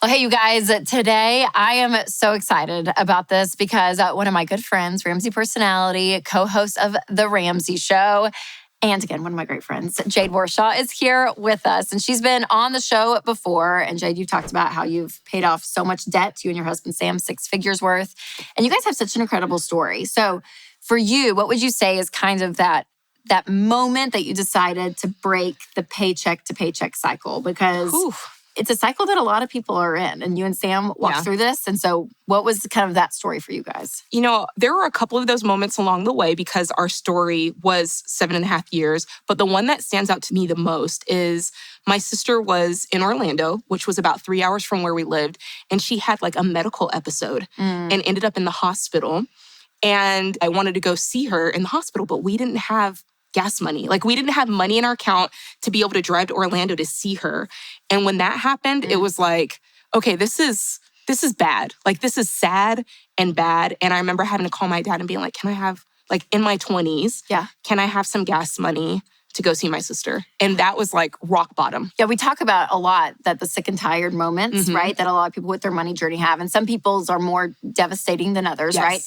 Well, hey, you guys, today I am so excited about this because one of my good friends, Ramsey Personality, co-host of The Ramsey Show, and again, one of my great friends, Jade Warshaw, is here with us. And she's been on the show before. And Jade, you talked about how you've paid off so much debt, you and your husband, Sam, 6 figures worth. And you guys have such an incredible story. So for you, what would you say is kind of that moment that you decided to break the paycheck to paycheck cycle? Because it's a cycle that a lot of people are in, and you and Sam walked through this. And so what was kind of that story for you guys? You know, there were a couple of those moments along the way because our story was 7.5 years. But the one that stands out to me the most is my sister was in Orlando, which was about 3 hours from where we lived. And she had like a medical episode and ended up in the hospital. And I wanted to go see her in the hospital, but we didn't have gas money. Like, we didn't have money in our account to be able to drive to Orlando to see her. And when that happened, it was like, okay, this is bad. Like, this is sad and bad. And I remember having to call my dad and being like, can I have, like, in my 20s, can I have some gas money to go see my sister? And that was like rock bottom. Yeah, we talk about a lot that the sick and tired moments, right? That a lot of people with their money journey have. And some people's are more devastating than others, right?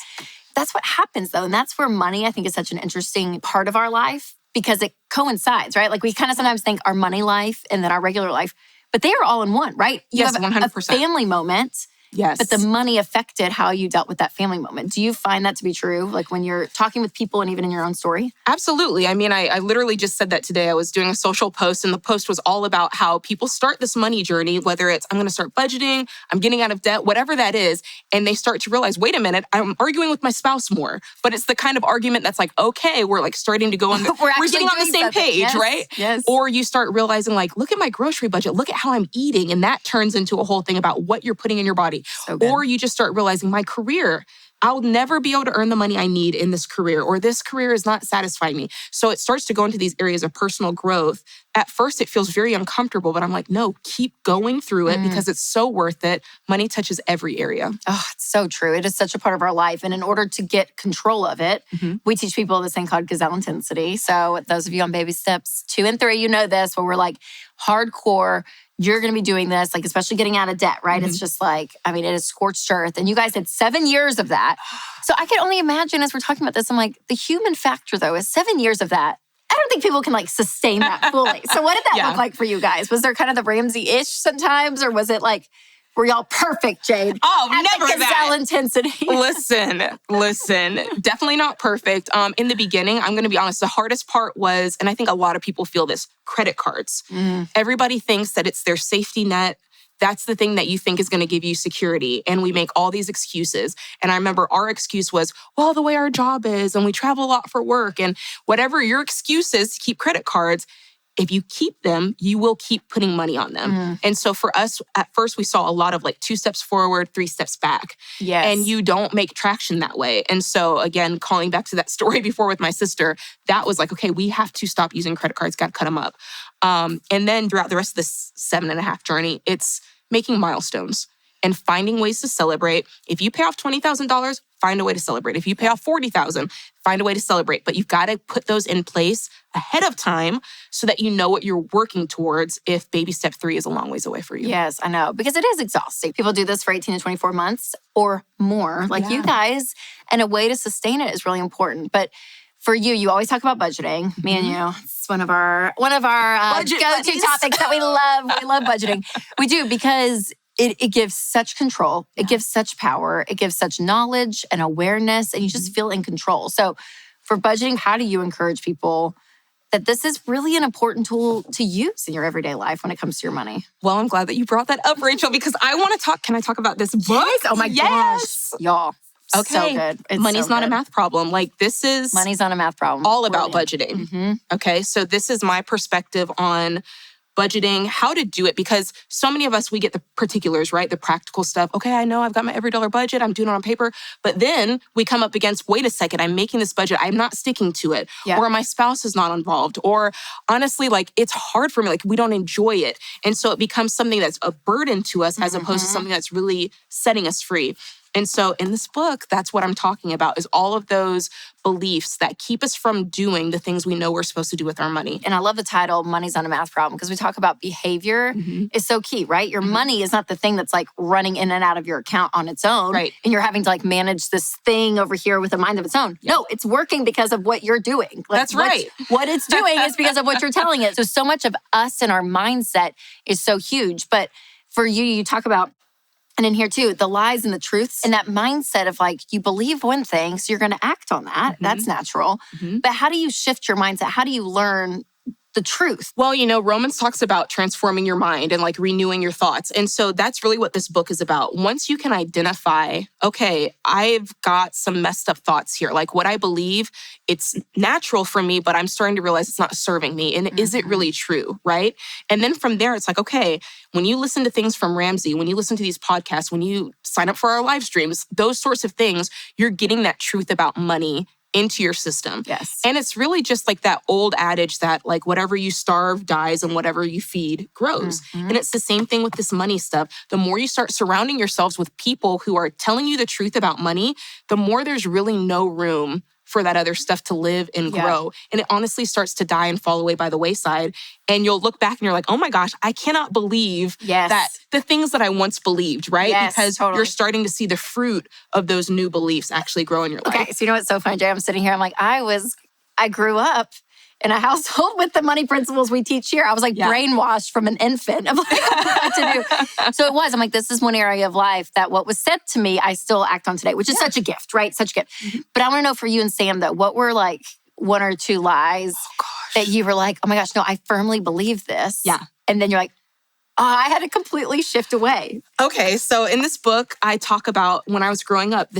That's what happens, though. And that's where money, I think, is such an interesting part of our life because it coincides, right? Like, we kind of sometimes think our money life and then our regular life, but they are all in one, right? You have 100%. A family moment. Yes. But the money affected how you dealt with that family moment. Do you find that to be true? Like, when you're talking with people and even in your own story? Absolutely. I mean, I literally just said that today. I was doing a social post and the post was all about how people start this money journey, whether it's I'm going to start budgeting, I'm getting out of debt, whatever that is. And they start to realize, wait a minute, I'm arguing with my spouse more. But it's the kind of argument that's like, okay, we're like starting to go on we're getting on the same page, right? Yes. Or you start realizing like, look at my grocery budget, look at how I'm eating. And that turns into a whole thing about what you're putting in your body. So good. Or you just start realizing my career, I'll never be able to earn the money I need in this career, or this career is not satisfying me. So it starts to go into these areas of personal growth. At first, it feels very uncomfortable, but I'm like, no, keep going through it because it's so worth it. Money touches every area. Oh, it's so true. It is such a part of our life. And in order to get control of it, we teach people this thing called gazelle intensity. So those of you on baby steps 2 and 3, you know this, where we're like hardcore, you're going to be doing this, like especially getting out of debt, right? It's just like, I mean, it is scorched earth. And you guys had 7 years of that. So I can only imagine as we're talking about this, I'm like, the human factor though is 7 years of that. I don't think people can like sustain that fully. So what did that look like for you guys? Was there kind of the Ramsey-ish sometimes, or was it like, were y'all perfect, Jade? Oh, at never the gazelle intensity. Listen, definitely not perfect. In the beginning, I'm going to be honest, the hardest part was, and I think a lot of people feel this, credit cards. Everybody thinks that it's their safety net. That's the thing that you think is going to give you security. And we make all these excuses. And I remember our excuse was, well, the way our job is, and we travel a lot for work, and whatever your excuse is to keep credit cards, if you keep them, you will keep putting money on them. And so for us, at first, we saw a lot of like 2 steps forward, 3 steps back. Yes. And you don't make traction that way. And so again, calling back to that story before with my sister, that was like, okay, we have to stop using credit cards, got to cut them up. And then throughout the rest of this 7.5 journey, it's making milestones and finding ways to celebrate. If you pay off $20,000, find a way to celebrate. If you pay off $40,000, find a way to celebrate. But you've got to put those in place ahead of time so that you know what you're working towards if baby step 3 is a long ways away for you. Yes, I know. Because it is exhausting. People do this for 18 to 24 months or more, like you guys. And a way to sustain it is really important. But for you, you always talk about budgeting. Me and you, it's one of our go-to topics that we love. We love budgeting. We do because it gives such control. It gives such power. It gives such knowledge and awareness, and you just feel in control. So for budgeting, how do you encourage people that this is really an important tool to use in your everyday life when it comes to your money? Well, I'm glad that you brought that up, Rachel, because I want to talk. Can I talk about this book? Yes. Oh my gosh. Y'all. Okay. So good. It's Money's so not good. a math problem. Like, this is Money's not a math problem. all about Brilliant. budgeting. Okay. So this is my perspective on budgeting, how to do it, because so many of us, we get the particulars, right? The practical stuff. Okay, I know I've got my every dollar budget. I'm doing it on paper. But then we come up against, wait a second, I'm making this budget. I'm not sticking to it. Yeah. Or my spouse is not involved. Or honestly, like, it's hard for me. Like, we don't enjoy it. And so it becomes something that's a burden to us as opposed to something that's really setting us free. And so in this book, that's what I'm talking about, is all of those beliefs that keep us from doing the things we know we're supposed to do with our money. And I love the title, Money's Not a Math Problem, because we talk about behavior is so key, right? Your money is not the thing that's like running in and out of your account on its own. Right. And you're having to like manage this thing over here with a mind of its own. Yeah. No, it's working because of what you're doing. Like, That's right. What it's doing is because of what you're telling it. So much of us and our mindset is so huge. But for you, you talk about, and in here too, the lies and the truths and that mindset of like, you believe one thing, so you're going to act on that. That's natural. But how do you shift your mindset? How do you learn the truth? Well, Romans talks about transforming your mind and like renewing your thoughts. And so that's really what this book is about. Once you can identify, okay, I've got some messed up thoughts here. Like what I believe, it's natural for me, but I'm starting to realize it's not serving me. And is it really true, right? And then from there, it's like, okay, when you listen to things from Ramsey, when you listen to these podcasts, when you sign up for our live streams, those sorts of things, you're getting that truth about money into your system. Yes. And it's really just like that old adage that like whatever you starve dies and whatever you feed grows. And it's the same thing with this money stuff. The more you start surrounding yourselves with people who are telling you the truth about money, the more there's really no room for that other stuff to live and grow. And it honestly starts to die and fall away by the wayside. And you'll look back and you're like, oh my gosh, I cannot believe that the things that I once believed, right? Yes, because you're starting to see the fruit of those new beliefs actually grow in your life. Okay, so you know what's so funny, Jay? I'm sitting here, I'm like, I grew up in a household with the money principles we teach here. I was like brainwashed from an infant of like what to do. So it was, I'm like, this is one area of life that what was said to me, I still act on today, which is such a gift, right? Such a gift. But I want to know for you and Sam though, what were like one or two lies that you were like, oh my gosh, no, I firmly believe this. Yeah. And then you're like, oh, I had to completely shift away. Okay, so in this book, I talk about when I was growing up,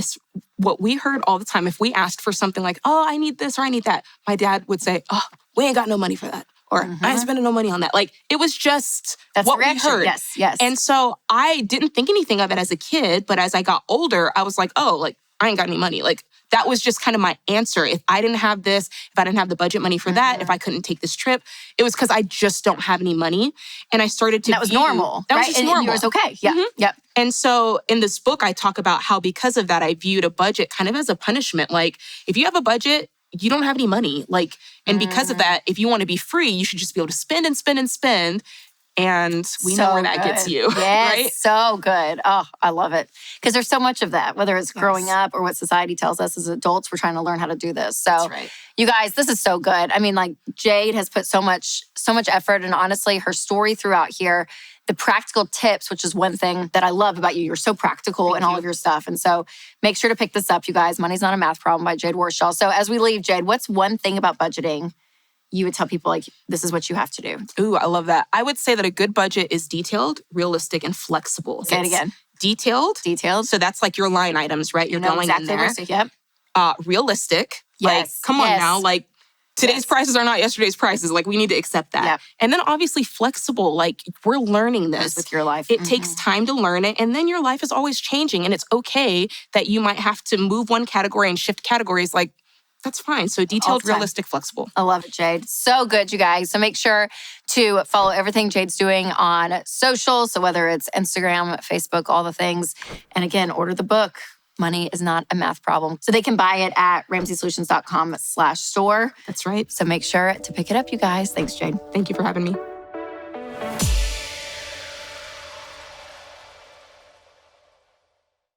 what we heard all the time. If we asked for something like, oh, I need this or I need that, my dad would say, oh, we ain't got no money for that. Or I ain't spending no money on that. Like, it was just what we heard. Yes. And so I didn't think anything of it as a kid, but as I got older, I was like, oh, like, I ain't got any money. Like, that was just kind of my answer. If I didn't have this, if I didn't have the budget money for that, if I couldn't take this trip, it was because I just don't have any money. And I started to that was normal. That was just normal. And yours okay. Yeah. Yep. And so in this book, I talk about how because of that, I viewed a budget kind of as a punishment. Like, if you have a budget, you don't have any money. Like, and because of that, if you want to be free, you should just be able to spend and spend and spend. And we know where that gets you, yes, right? So good. Oh, I love it. Because there's so much of that, whether it's growing up or what society tells us as adults, we're trying to learn how to do this. So That's right. You guys, this is so good. I mean, like Jade has put so much effort, and honestly, her story throughout here, the practical tips, which is one thing that I love about you. You're so practical in all of your stuff. And so make sure to pick this up, you guys. Money's Not a Math Problem by Jade Warshaw. So as we leave, Jade, what's one thing about budgeting you would tell people, like, this is what you have to do? Ooh, I love that. I would say that a good budget is detailed, realistic, and flexible. Say it again. Detailed. So that's like your line items, right? You're going exactly in there. Yep. Realistic. Yes. Like, come on now. Like, today's prices are not yesterday's prices. Like, we need to accept that. Yep. And then obviously flexible. Like, we're learning this. With your life. It takes time to learn it. And then your life is always changing. And it's okay that you might have to move one category and shift categories. Like, that's fine. So detailed, realistic, flexible. I love it, Jade. So good, you guys. So make sure to follow everything Jade's doing on social. So whether it's Instagram, Facebook, all the things. And again, order the book. Money is Not a Math Problem. So they can buy it at ramseysolutions.com/store. That's right. So make sure to pick it up, you guys. Thanks, Jade. Thank you for having me.